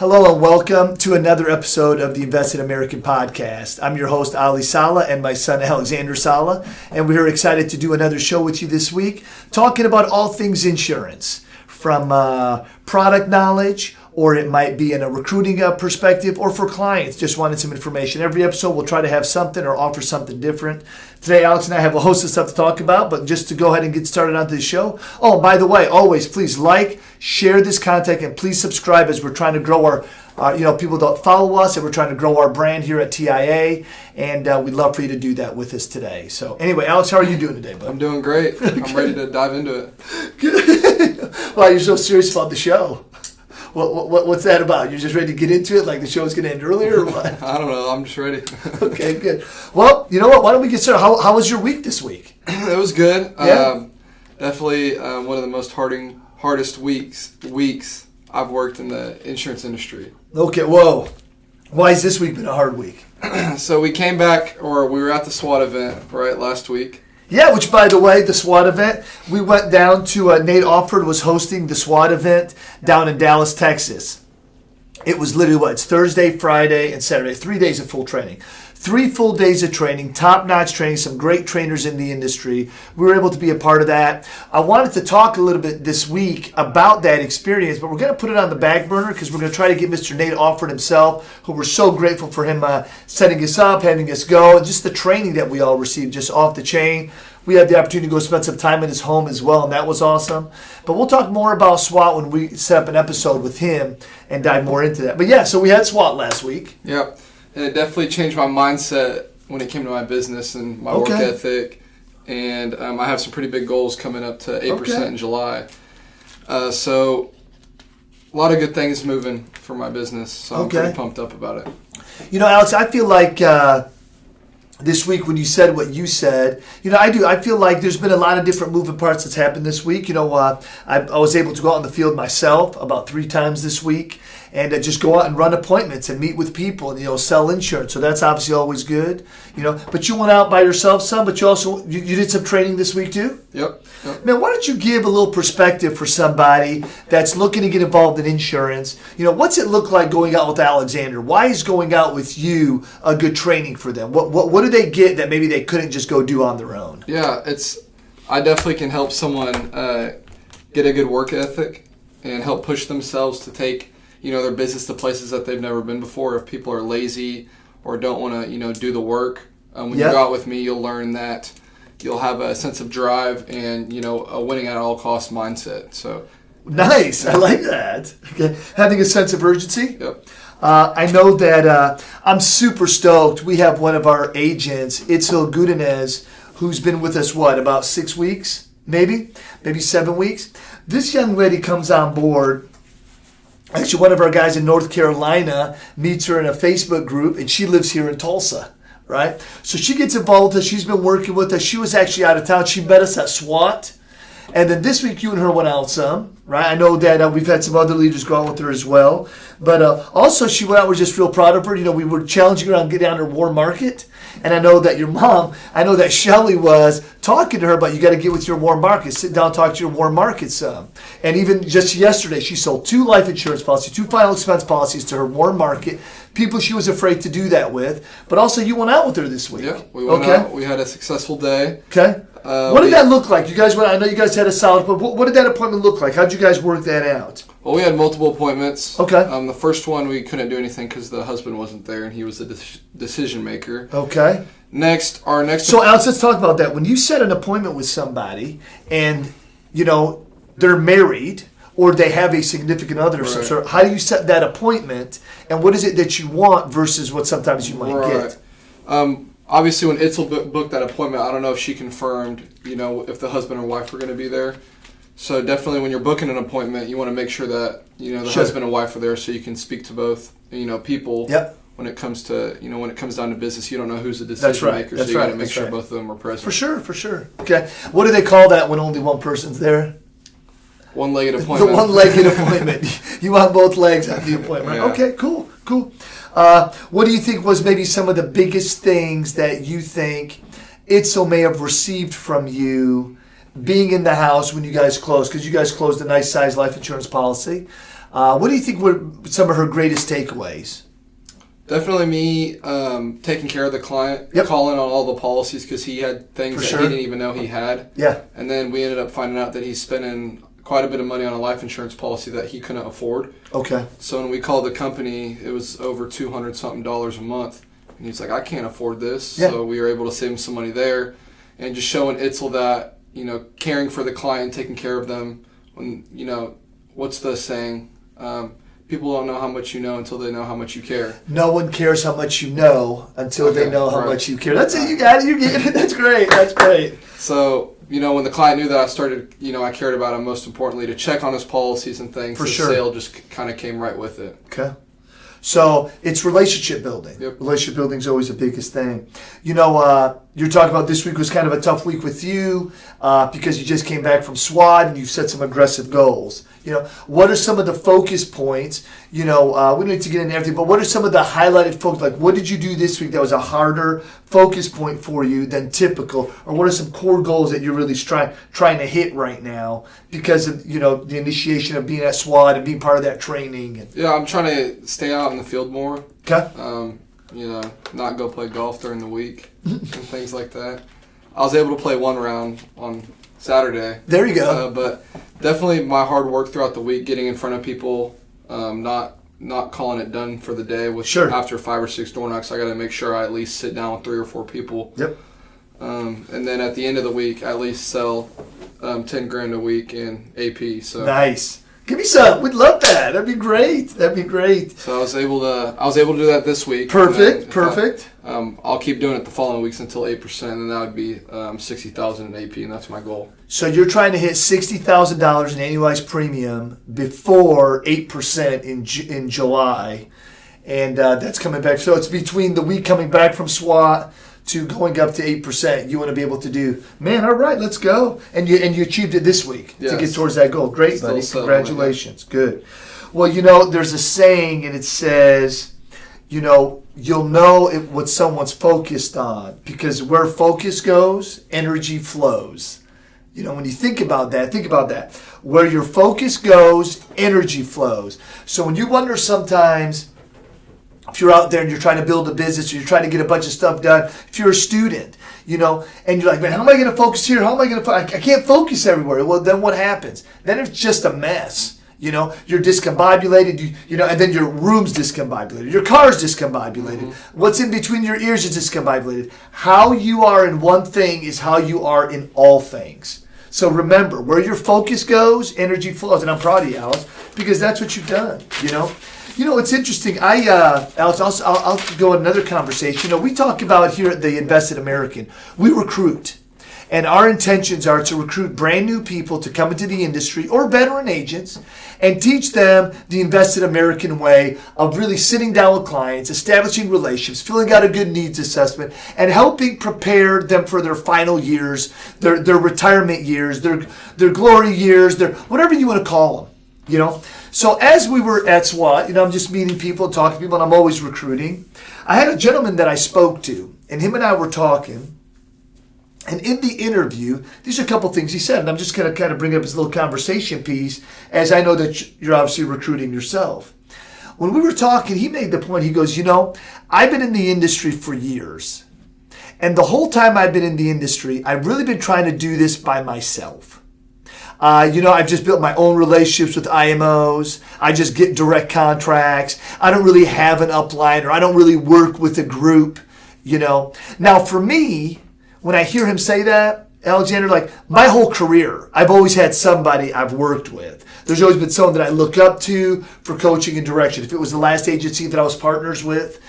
Hello and welcome to another episode of the Invested American Podcast. I'm your host, Allie Saleh, and my son, Alexander Saleh, and we're excited to do another show with you this week, talking about all things insurance, from product knowledge, or it might be in a recruiting perspective, or for clients just wanting some information. Every episode we'll try to have something or offer something different. Today, Alex and I have a host of stuff to talk about, but just to go ahead and get started on this show. Oh, by the way, always please like, share this content, and please subscribe as we're trying to grow our people don't follow us, and we're trying to grow our brand here at TIA, and we'd love for you to do that with us today. So anyway, Alex, how are you doing today, bud? I'm doing great. I'm ready to dive into it. Good. Wow, you're so serious about the show. What's that about? You're just ready to get into it, like the show's going to end earlier, or what? I don't know. I'm just ready. Okay, good. Well, you know what? Why don't we get started? How was your week this week? It was good. Yeah? Definitely one of the most hardest weeks I've worked in the insurance industry. Okay, whoa. Why has this week been a hard week? So we came back, or we were at the SWAT event, right, last week. Yeah, which, by the way, the SWAT event, we went down to, Nate Offord was hosting the SWAT event down in Dallas, Texas. It was literally, it's Thursday, Friday, and Saturday, 3 days of full training. 3 full days of training, top-notch training, some great trainers in the industry. We were able to be a part of that. I wanted to talk a little bit this week about that experience, but we're going to put it on the back burner because we're going to try to get Mr. Nate Offord himself, who we're so grateful for him setting us up, having us go, and just the training that we all received, just off the chain. We had the opportunity to go spend some time in his home as well, and that was awesome. But we'll talk more about SWAT when we set up an episode with him and dive more into that. But yeah, so we had SWAT last week. Yep. And it definitely changed my mindset when it came to my business and my work ethic. And I have some pretty big goals coming up to 8% in July. So a lot of good things moving for my business. So I'm pretty pumped up about it. You know, Alex, I feel like this week when you said what you said, I feel like there's been a lot of different moving parts that's happened this week. I was able to go out in the field myself about 3 times this week. And just go out and run appointments and meet with people and, sell insurance. So that's obviously always good, But you went out by yourself some, but you also, you did some training this week too? Yep. Man, why don't you give a little perspective for somebody that's looking to get involved in insurance? What's it look like going out with Alexander? Why is going out with you a good training for them? What do they get that maybe they couldn't just go do on their own? Yeah, I definitely can help someone get a good work ethic and help push themselves to take their business to places that they've never been before. If people are lazy or don't want to, do the work, when you go out with me, you'll learn that you'll have a sense of drive and, a winning at all costs mindset. So nice. I like that. Okay. Having a sense of urgency. Yep. I know that I'm super stoked. We have one of our agents, Itzel Gudinez, who's been with us, about 6 weeks, maybe 7 weeks. This young lady comes on board. Actually, one of our guys in North Carolina meets her in a Facebook group, and she lives here in Tulsa, right? So she gets involved with us. She's been working with us. She was actually out of town. She met us at SWAT. And then this week, you and her went out some, right? I know that we've had some other leaders go out with her as well. But also, she went out. We're just real proud of her. We were challenging her on getting on her warm market. And I know that your mom, Shelly was talking to her about you got to get with your warm market. Sit down, talk to your warm market some. And even just yesterday, she sold 2 life insurance policies, 2 final expense policies to her warm market. People she was afraid to do that with. But also, you went out with her this week. Yeah, we went out. We had a successful day. Okay. What did that look like? You guys went. I know you guys had a solid, but what did that appointment look like? How did you guys work that out? Well, we had multiple appointments. Okay. The first one, we couldn't do anything because the husband wasn't there, and he was the decision maker. Okay. Our next. So, Alex, let's talk about that. When you set an appointment with somebody, and they're married or they have a significant other of some sort, how do you set that appointment, and what is it that you want versus what sometimes you might get? Obviously, when Itzel booked that appointment, I don't know if she confirmed, if the husband or wife were going to be there. So definitely, when you're booking an appointment, you want to make sure that the husband and wife are there, so you can speak to both people. Yep. When it comes to when it comes down to business, you don't know who's the decision maker, so you got to make sure both of them are present. For sure. Okay. What do they call that when only one person's there? One-legged appointment. The one-legged appointment. You want both legs at the appointment. Yeah. Okay. Cool. What do you think was maybe some of the biggest things that you think Itzel may have received from you being in the house when you guys closed? Because you guys closed a nice size life insurance policy. What do you think were some of her greatest takeaways? Definitely me taking care of the client, calling on all the policies because he had things that he didn't even know he had. Yeah. And then we ended up finding out that he's spending quite a bit of money on a life insurance policy that he couldn't afford. Okay. So when we called the company, it was over $200-something a month. And he's like, I can't afford this. Yeah. So we were able to save him some money there. And just showing Itzel that, caring for the client, taking care of them. When, what's the saying? People don't know how much you know until they know how much you care. No one cares how much you know until they know how much you care. That's it. You got it. You get it. That's great. That's great. So, when the client knew that I started, I cared about him most importantly to check on his policies and things. For the sure. sale just kind of came right with it. Okay. So it's relationship building. Yep. Relationship building is always the biggest thing. You're talking about this week was kind of a tough week with you because you just came back from SWAT and you've set some aggressive goals. What are some of the focus points? We don't need to get into everything, but what are some of the highlighted focus? Like, what did you do this week that was a harder focus point for you than typical? Or what are some core goals that you're really trying to hit right now because of, the initiation of being at SWAT and being part of that training? Yeah, I'm trying to stay out in the field more. Okay. Not go play golf during the week and things like that. I was able to play one round on Saturday. There you go. But definitely my hard work throughout the week, getting in front of people, not calling it done for the day. After 5 or 6 door knocks, I got to make sure I at least sit down with 3 or 4 people. Yep. And then at the end of the week, at least sell $10,000 a week in AP. So nice. Give me some. We'd love that. That'd be great. So I was able to do that this week. Perfect. I'll keep doing it the following weeks until 8%, and that would be $60,000 in AP, and that's my goal. So you're trying to hit $60,000 in annualized premium before 8% in July, and that's coming back. So it's between the week coming back from SWAT to going up to 8%. You want to be able to do, man, all right, let's go. And you achieved it this week to get towards that goal. Great, buddy. Congratulations. Good. Well, there's a saying, and it says, you'll know what someone's focused on because where focus goes, energy flows. When you think about that. Where your focus goes, energy flows. So when you wonder sometimes, if you're out there and you're trying to build a business or you're trying to get a bunch of stuff done, if you're a student, and you're like, man, how am I going to focus here? How am I going to I can't focus everywhere. Well, then what happens? Then it's just a mess. You're discombobulated, and then your room's discombobulated. Your car's discombobulated. Mm-hmm. What's in between your ears is discombobulated. How you are in one thing is how you are in all things. So remember, where your focus goes, energy flows. And I'm proud of you, Alice, because that's what you've done, It's interesting. Alex, I'll go another conversation. We talk about here at the Invested American, we recruit. And our intentions are to recruit brand new people to come into the industry or veteran agents and teach them the Invested American way of really sitting down with clients, establishing relationships, filling out a good needs assessment, and helping prepare them for their final years, their retirement years, their glory years, their whatever you want to call them, So as we were at SWAT, I'm just meeting people and talking to people, and I'm always recruiting. I had a gentleman that I spoke to, and him and I were talking. And in the interview, these are a couple things he said, and I'm just going to kind of bring up this little conversation piece, as I know that you're obviously recruiting yourself. When we were talking, he made the point, he goes, I've been in the industry for years. And the whole time I've been in the industry, I've really been trying to do this by myself. I've just built my own relationships with IMOs. I just get direct contracts. I don't really have an upline, or I don't really work with a group, Now, for me, when I hear him say that, Alexander, like my whole career, I've always had somebody I've worked with. There's always been someone that I look up to for coaching and direction. If it was the last agency that I was partners with,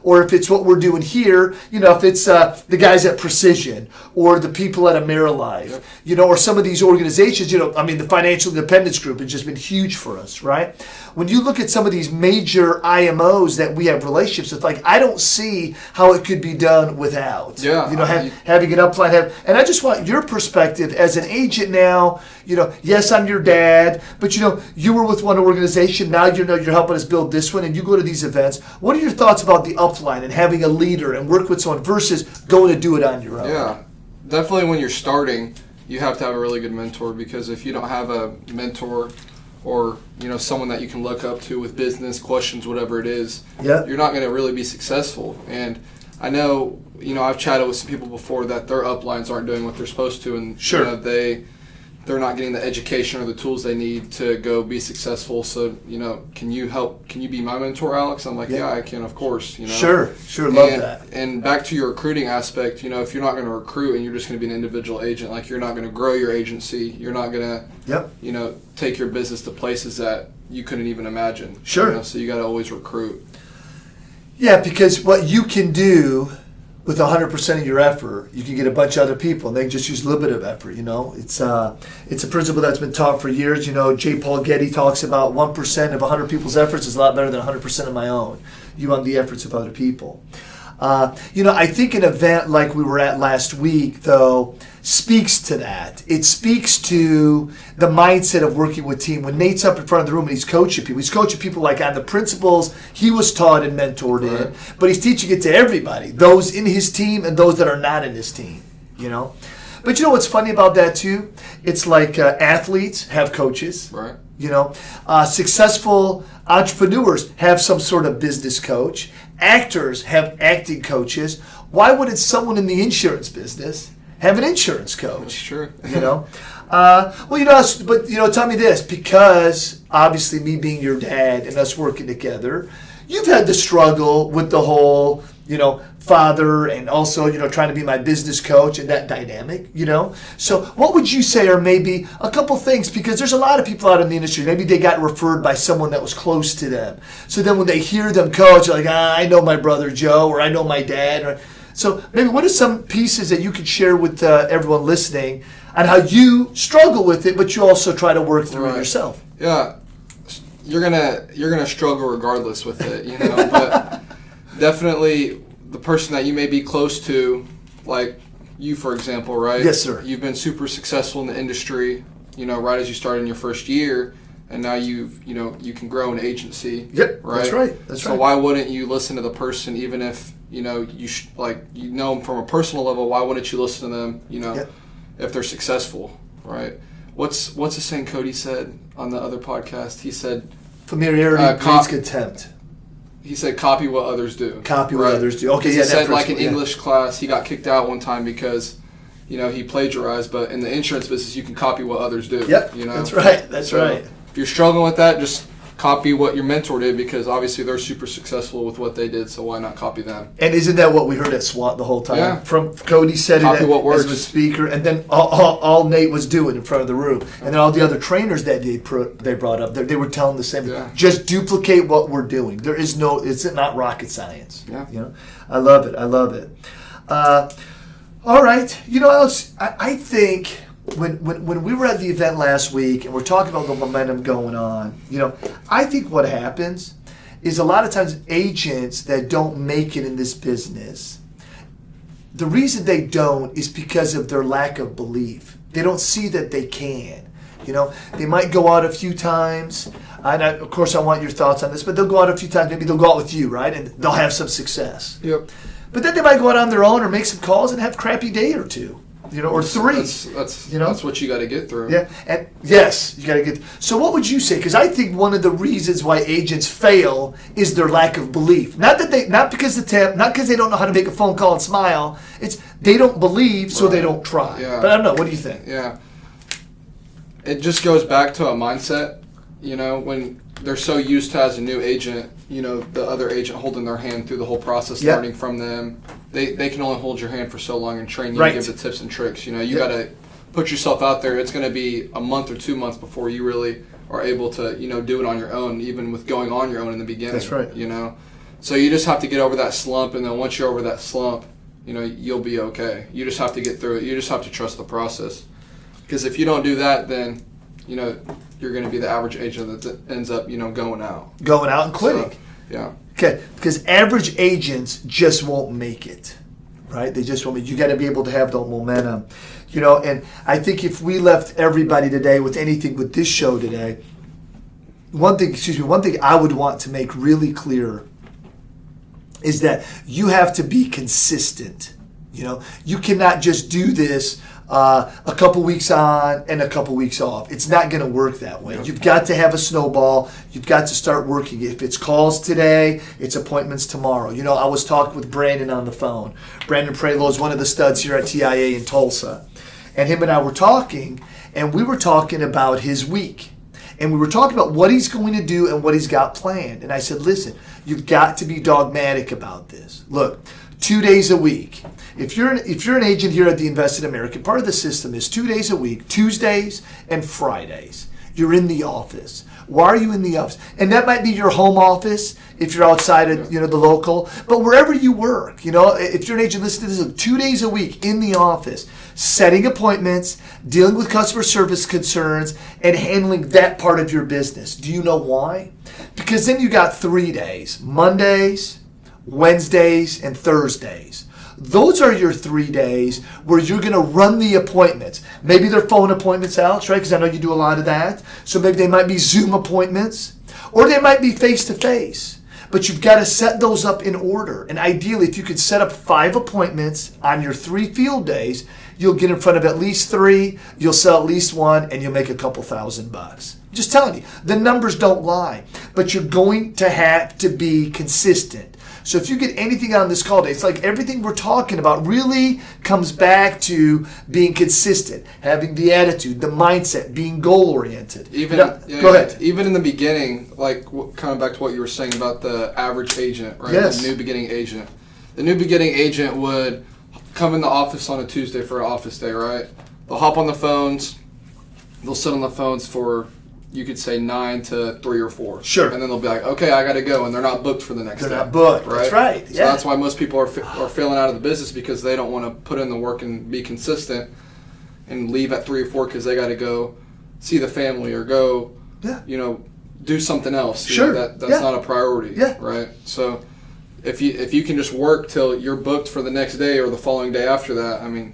or if it's what we're doing here, if it's the guys at Precision or the people at AmeriLife, or some of these organizations, the Financial Independence Group has just been huge for us, right? When you look at some of these major IMOs that we have relationships with, like I don't see how it could be done without, having an upline. And I just want your perspective as an agent now. Yes, I'm your dad, but you were with one organization. Now you're helping us build this one, and you go to these events. What are your thoughts about the upline and having a leader and work with someone versus going to do it on your own? Yeah, definitely when you're starting, you have to have a really good mentor, because if you don't have a mentor or someone that you can look up to with business questions, whatever it is, Yeah. you're not going to really be successful. And I know, I've chatted with some people before that their uplines aren't doing what they're supposed to, and Sure. they're not getting the education or the tools they need to go be successful. So, can you help? Can you be my mentor, Alex? I'm like, yeah, I can, of course. Sure, love that. And back to your recruiting aspect, if you're not going to recruit and you're just going to be an individual agent, like you're not going to grow your agency, you're not going to, take your business to places that you couldn't even imagine. Sure. So you got to always recruit. Yeah, because what you can do with 100% of your effort, you can get a bunch of other people, and they just use a little bit of effort. It's a principle that's been taught for years. J. Paul Getty talks about 1% of 100 people's efforts is a lot better than 100% of my own. You want the efforts of other people. I think an event like we were at last week, though, speaks to that. It speaks to the mindset of working with team. When Nate's up in front of the room and he's coaching people like on the principles he was taught and mentored in, but he's teaching it to everybody, those in his team and those that are not in his team, But what's funny about that too? It's like athletes have coaches. Right. Successful entrepreneurs have some sort of business coach. Actors have acting coaches. Why wouldn't someone in the insurance business have an insurance coach? That's true. But tell me this, because obviously me being your dad and us working together, you've had to struggle with the whole, father and also, trying to be my business coach and that dynamic, So what would you say are maybe a couple things, because there's a lot of people out in the industry, maybe they got referred by someone that was close to them. So then when they hear them coach, they're like, I know my brother Joe, or I know my dad. So maybe what are some pieces that you could share with everyone listening on how you struggle with it, but you also try to work through it yourself? Yeah. You're gonna struggle regardless with it, but definitely the person that you may be close to, like you, for example, right? Yes, sir. You've been super successful in the industry, right as you started in your first year, and now you can grow an agency. Yep, right? That's right. So why wouldn't you listen to the person, even if you know them from a personal level? Why wouldn't you listen to them? If they're successful, right? What's the saying Cody said on the other podcast? He said, familiarity breeds contempt. He said, copy what others do. Copy what others do. Okay, he said, like in English class, he got kicked out one time because, he plagiarized. But in the insurance business, you can copy what others do. Yep, that's right. That's right. If you're struggling with that, just copy what your mentor did, because obviously they're super successful with what they did, so why not copy them? And isn't that what we heard at SWAT the whole time? Yeah. From Cody said copy it what works. as a speaker, and then all Nate was doing in front of the room, and then all the other trainers that they brought up, they were telling the same thing. Yeah. Just duplicate what we're doing. It's not rocket science. Yeah. I love it. All right. Alex, I think when we were at the event last week and we're talking about the momentum going on, I think what happens is a lot of times agents that don't make it in this business, the reason they don't is because of their lack of belief. They don't see that they can. They might go out a few times, and of course I want your thoughts on this, but they'll go out a few times, maybe they'll go out with you, right? And they'll have some success. Yep. But then they might go out on their own or make some calls and have a crappy day or two. Or three. That's what you got to get through. Yeah, and yes, you got to get. So, what would you say? Because I think one of the reasons why agents fail is their lack of belief. Not because they don't know how to make a phone call and smile. It's they don't believe, so they don't try. Yeah. But I don't know. What do you think? Yeah, it just goes back to a mindset. When they're so used to, as a new agent, the other agent holding their hand through the whole process, learning from them. They can only hold your hand for so long and train you and give the tips and tricks. You got to put yourself out there. It's going to be a month or 2 months before you really are able to, do it on your own, even with going on your own in the beginning. That's right. So you just have to get over that slump, and then once you're over that slump, you'll be okay. You just have to get through it. You just have to trust the process. Because if you don't do that, then, you're going to be the average agent that ends up, going out. Going out and quitting. So, yeah. Okay, because average agents just won't make it, right? They just won't make it. You got to be able to have the momentum, and I think if we left everybody today with anything with this show today, one thing I would want to make really clear is that you have to be consistent You cannot just do this a couple weeks on and a couple weeks off. It's not going to work that way. You've got to have a snowball. You've got to start working. If it's calls today, it's appointments tomorrow. I was talking with Brandon on the phone. Brandon Prelo is one of the studs here at TIA in Tulsa. And him and I were talking, and we were talking about his week. And we were talking about what he's going to do and what he's got planned. And I said, listen, you've got to be dogmatic about this. Look, 2 days a week. If you're an agent here at the Invested American, part of the system is 2 days a week, Tuesdays and Fridays. You're in the office. Why are you in the office? And that might be your home office if you're outside of the local. But wherever you work, if you're an agent, listen to this, 2 days a week in the office, setting appointments, dealing with customer service concerns, and handling that part of your business. Do you know why? Because then you got 3 days, Mondays, Wednesdays, and Thursdays. Those are your 3 days where you're going to run the appointments. Maybe they're phone appointments, Alex, right? Because I know you do a lot of that. So maybe they might be Zoom appointments, or they might be face-to-face. But you've got to set those up in order. And ideally, if you could set up 5 appointments on your 3 field days, you'll get in front of at least 3, you'll sell at least 1, and you'll make a couple $1,000. Just telling you, the numbers don't lie. But you're going to have to be consistent. So if you get anything on this call today, it's like everything we're talking about really comes back to being consistent, having the attitude, the mindset, being goal-oriented. Go ahead. Even in the beginning, like coming back to what you were saying about the average agent, right? Yes. The new beginning agent. The new beginning agent would come in the office on a Tuesday for an office day, right? They'll hop on the phones. They'll sit on the phones for, you could say, 9 to 3 or 4. Sure. And then they'll be like, okay, I got to go. And they're not booked for the next day. They're not booked. Right? That's right. So Yeah. that's why most people are failing out of the business, because they don't want to put in the work and be consistent and leave at 3 or 4 because they got to go see the family or go, do something else. Sure. That's not a priority. Yeah. Right. So if you can just work till you're booked for the next day or the following day after that, I mean,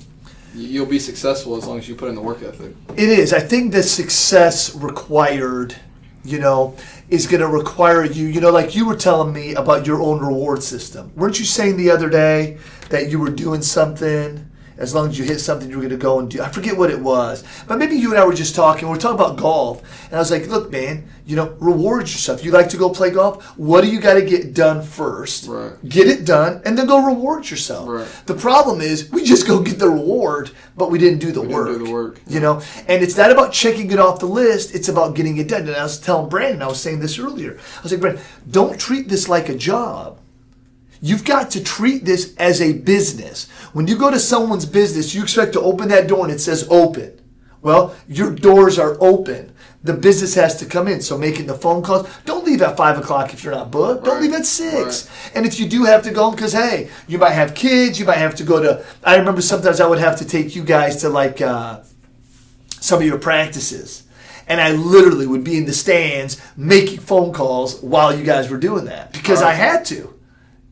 you'll be successful as long as you put in the work ethic. It is. I think the success required, is going to require you, like you were telling me about your own reward system. Weren't you saying the other day that you were doing something, as long as you hit something, you were going to go and do? I forget what it was. But maybe you and I were just talking. We were talking about golf. And I was like, look, man, reward yourself. You like to go play golf? What do you got to get done first? Right. Get it done, and then go reward yourself. Right. The problem is we just go get the reward, but we didn't do the work. Didn't do the work. And it's not about checking it off the list. It's about getting it done. And I was telling Brandon, I was saying this earlier. I was like, Brandon, don't treat this like a job. You've got to treat this as a business. When you go to someone's business, you expect to open that door and it says open. Well, your doors are open. The business has to come in. So making the phone calls, don't leave at 5 o'clock if you're not booked. Don't leave at 6. Right. And if you do have to go, because, hey, you might have kids, you might have to go to, I remember sometimes I would have to take you guys to like some of your practices. And I literally would be in the stands making phone calls while you guys were doing that because I had to.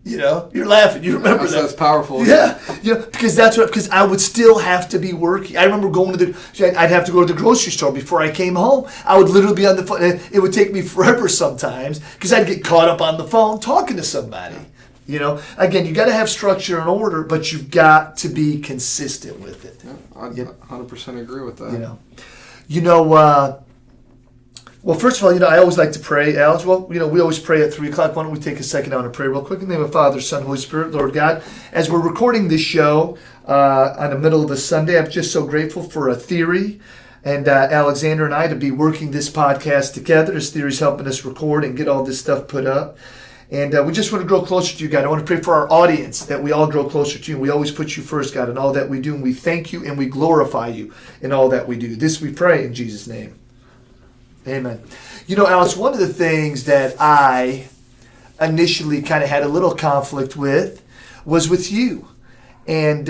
You're laughing. You remember that? That's powerful. Yeah. Because because I would still have to be working. I remember I'd have to go to the grocery store before I came home. I would literally be on the phone. And it would take me forever sometimes because I'd get caught up on the phone talking to somebody. Again, you got to have structure and order, but you've got to be consistent with it. Yeah, I 100% agree with that. Well, first of all, I always like to pray, Alex. Well, we always pray at 3 o'clock. Why don't we take a second now to pray real quick? In the name of Father, Son, Holy Spirit, Lord God. As we're recording this show on the middle of the Sunday, I'm just so grateful for Theory and Alexander and I to be working this podcast together. As Theory's helping us record and get all this stuff put up. And we just want to grow closer to you, God. I want to pray for our audience that we all grow closer to you. We always put you first, God, in all that we do. And we thank you and we glorify you in all that we do. This we pray in Jesus' name. Amen. Alex, one of the things that I initially kind of had a little conflict with was with you and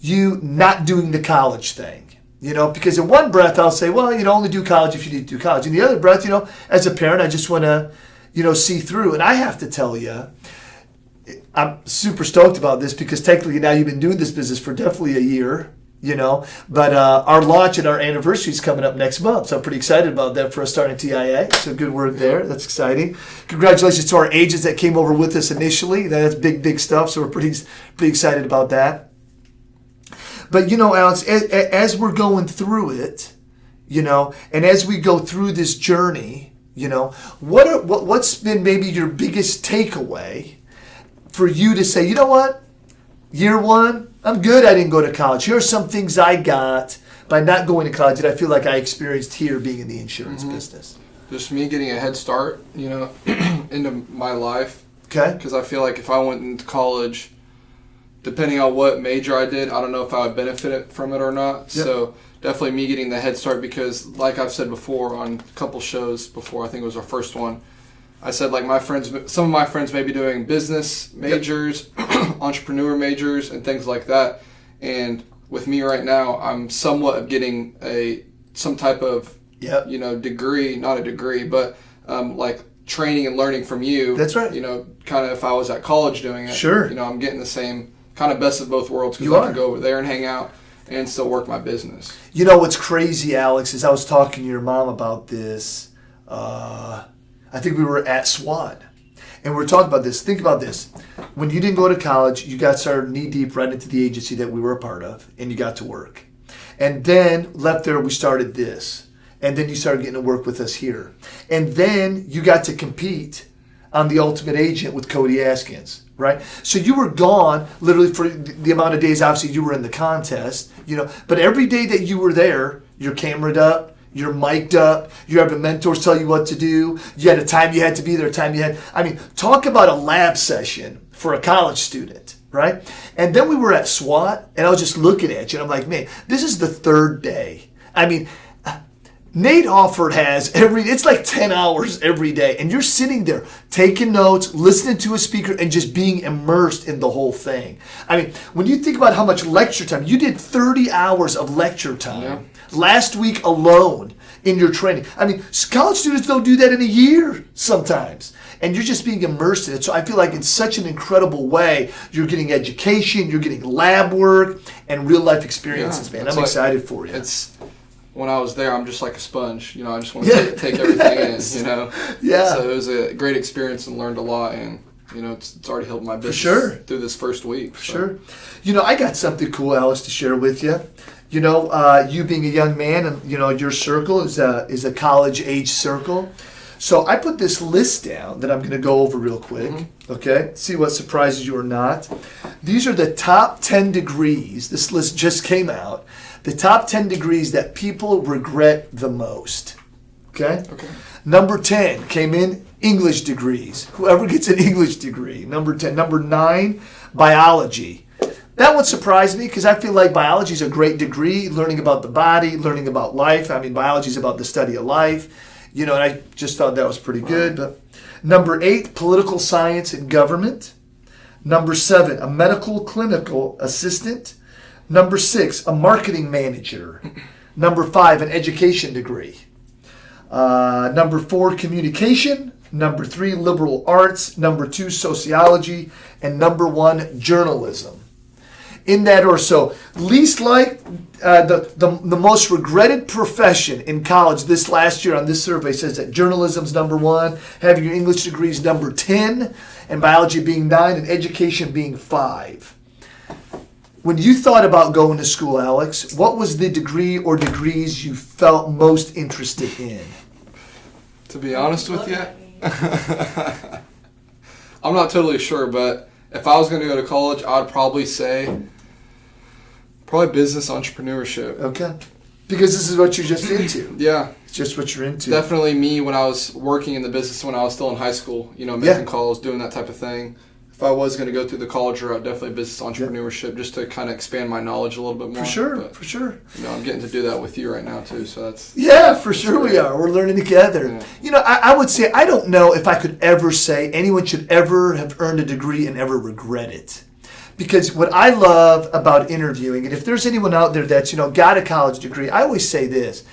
you not doing the college thing. Because in one breath I'll say, well, only do college if you need to do college. In the other breath, as a parent, I just want to, see through. And I have to tell you, I'm super stoked about this because technically now you've been doing this business for definitely a year. But our launch and our anniversary is coming up next month. So I'm pretty excited about that for us starting TIA. So good work there. That's exciting. Congratulations to our agents that came over with us initially. That's big, big stuff. So we're pretty excited about that. But, Alex, as we're going through it, and as we go through this journey, what's been maybe your biggest takeaway for you to say, you know what, year one, I'm good I didn't go to college. Here are some things I got by not going to college that I feel like I experienced here being in the insurance business. Just me getting a head start, into my life. Okay. Because I feel like if I went into college, depending on what major I did, I don't know if I would benefit from it or not. Yep. So definitely me getting the head start because, like I've said before on a couple shows before, I think it was our first one, I said like some of my friends may be doing business majors, entrepreneur majors, and things like that. And with me right now, I'm somewhat of getting some type of degree, not a degree, but like training and learning from you. That's right. Kind of if I was at college doing it. Sure. I'm getting the same kind of best of both worlds because I can go over there and hang out and still work my business. What's crazy, Alex, is I was talking to your mom about this. I think we were at SWAT, and we were talking about this. Think about this. When you didn't go to college, you got started knee-deep right into the agency that we were a part of, and you got to work. And then left there, we started this. And then you started getting to work with us here. And then you got to compete on The Ultimate Agent with Cody Askins, right? So you were gone literally for the amount of days, obviously, you were in the contest, But every day that you were there, you're camered up, you're mic'd up, you have the mentors tell you what to do, you had a time you had to be there, talk about a lab session for a college student, right? And then we were at SWAT, and I was just looking at you, and I'm like, man, this is the third day. Nate Offord has it's like 10 hours every day, and you're sitting there taking notes, listening to a speaker, and just being immersed in the whole thing. When you think about how much lecture time, you did 30 hours of lecture time last week alone in your training. College students don't do that in a year sometimes, and you're just being immersed in it. So I feel like in such an incredible way, you're getting education, you're getting lab work, and real life experiences, man. I'm excited for you. When I was there, I'm just like a sponge. I just want to take everything in, Yeah. So it was a great experience and learned a lot, and, it's already helped my business through this first week. For sure. I got something cool, Alice, to share with you. You being a young man, and, your circle is a college-age circle. So I put this list down that I'm going to go over real quick, okay? See what surprises you or not. These are the top 10 degrees. This list just came out. The top 10 degrees that people regret the most. Okay? Number 10 came in English degrees. Whoever gets an English degree. Number 10. Number 9, biology. That one surprised me because I feel like biology is a great degree, learning about the body, learning about life. Biology is about the study of life. And I just thought that was pretty good. But number 8, political science and government. Number 7, a medical clinical assistant. Number 6, a marketing manager. Number 5, an education degree. Number 4, communication. Number 3, liberal arts. Number 2, sociology. And number 1, journalism. In that order. So least like the most regretted profession in college this last year on this survey says that journalism's number 1, having your English degree is number 10, and biology being 9, and education being 5. When you thought about going to school, Alex, what was the degree or degrees you felt most interested in? To be honest with you, I'm not totally sure, but if I was going to go to college, I'd probably say business entrepreneurship. Okay. Because this is what you're just into. Yeah. It's just what you're into. Definitely me when I was working in the business when I was still in high school, making calls, doing that type of thing. If I was going to go through the college route, definitely business entrepreneurship, just to kind of expand my knowledge a little bit more. For sure. I'm getting to do that with you right now too, so that's... Yeah, for sure we are. We're learning together. Yeah. I would say, I don't know if I could ever say anyone should ever have earned a degree and ever regret it. Because what I love about interviewing, and if there's anyone out there that's, got a college degree, I always say this.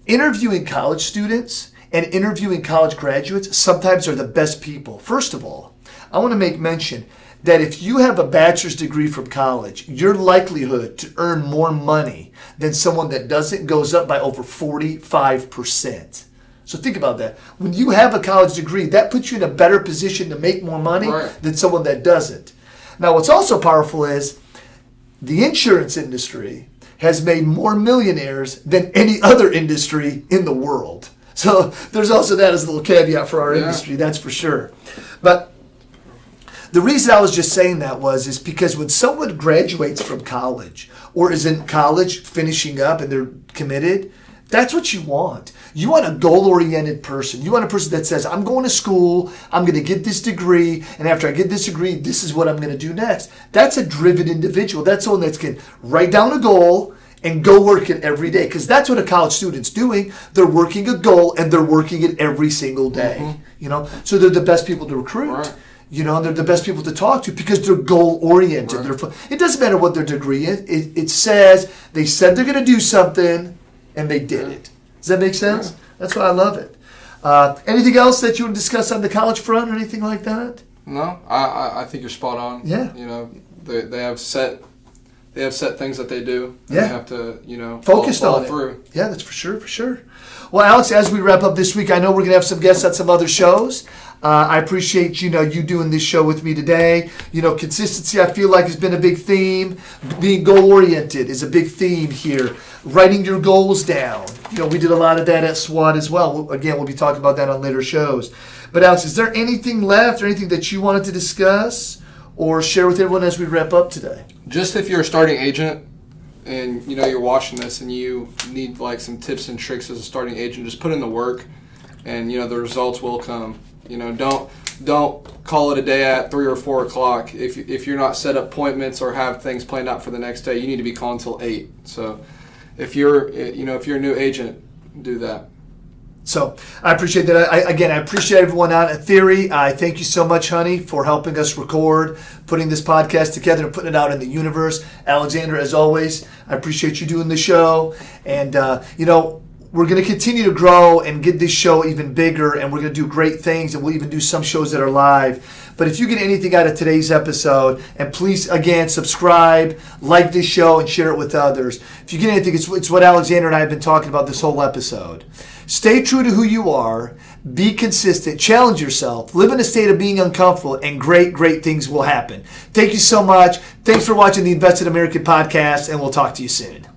Interviewing college students and interviewing college graduates sometimes are the best people. First of all, I want to make mention that if you have a bachelor's degree from college, your likelihood to earn more money than someone that doesn't goes up by over 45%. So think about that. When you have a college degree, that puts you in a better position to make more money than someone that doesn't. Now, what's also powerful is the insurance industry has made more millionaires than any other industry in the world. So there's also that as a little caveat for our industry, that's for sure. But the reason I was just saying that is because when someone graduates from college or is in college finishing up and they're committed, that's what you want. You want a goal-oriented person. You want a person that says, I'm going to school, I'm going to get this degree, and after I get this degree, this is what I'm going to do next. That's a driven individual. That's someone that's going to write down a goal and go work it every day. Because that's what a college student's doing. They're working a goal and they're working it every single day. So they're the best people to recruit. Right. They're the best people to talk to because they're goal-oriented. Right. It doesn't matter what their degree is. It says they said they're going to do something and they did it. Does that make sense? Yeah. That's why I love it. Anything else that you want to discuss on the college front or anything like that? No, I think you're spot on. Yeah. They have set things that they do. And yeah. They have to, focused on through. It. Yeah, that's for sure. Well, Alex, as we wrap up this week, I know we're going to have some guests at some other shows. I appreciate, you doing this show with me today. Consistency, I feel like, has been a big theme. Being goal-oriented is a big theme here. Writing your goals down. We did a lot of that at SWAT as well. Again, we'll be talking about that on later shows. But Alex, is there anything left or anything that you wanted to discuss or share with everyone as we wrap up today? Just if you're a starting agent and, you're watching this and you need, some tips and tricks as a starting agent, just put in the work and, the results will come. Don't call it a day at 3 or 4 o'clock. If you're not set up appointments or have things planned out for the next day, you need to be calling until 8. So if you're a new agent, do that. So I appreciate that. I appreciate everyone out at Theory. I thank you so much, honey, for helping us record, putting this podcast together, and putting it out in the universe. Alexander, as always, I appreciate you doing the show. And, we're going to continue to grow and get this show even bigger, and we're going to do great things, and we'll even do some shows that are live. But if you get anything out of today's episode, and please, again, subscribe, like this show, and share it with others. If you get anything, it's what Alexander and I have been talking about this whole episode. Stay true to who you are, be consistent, challenge yourself, live in a state of being uncomfortable, and great, great things will happen. Thank you so much. Thanks for watching the Invested American podcast, and we'll talk to you soon.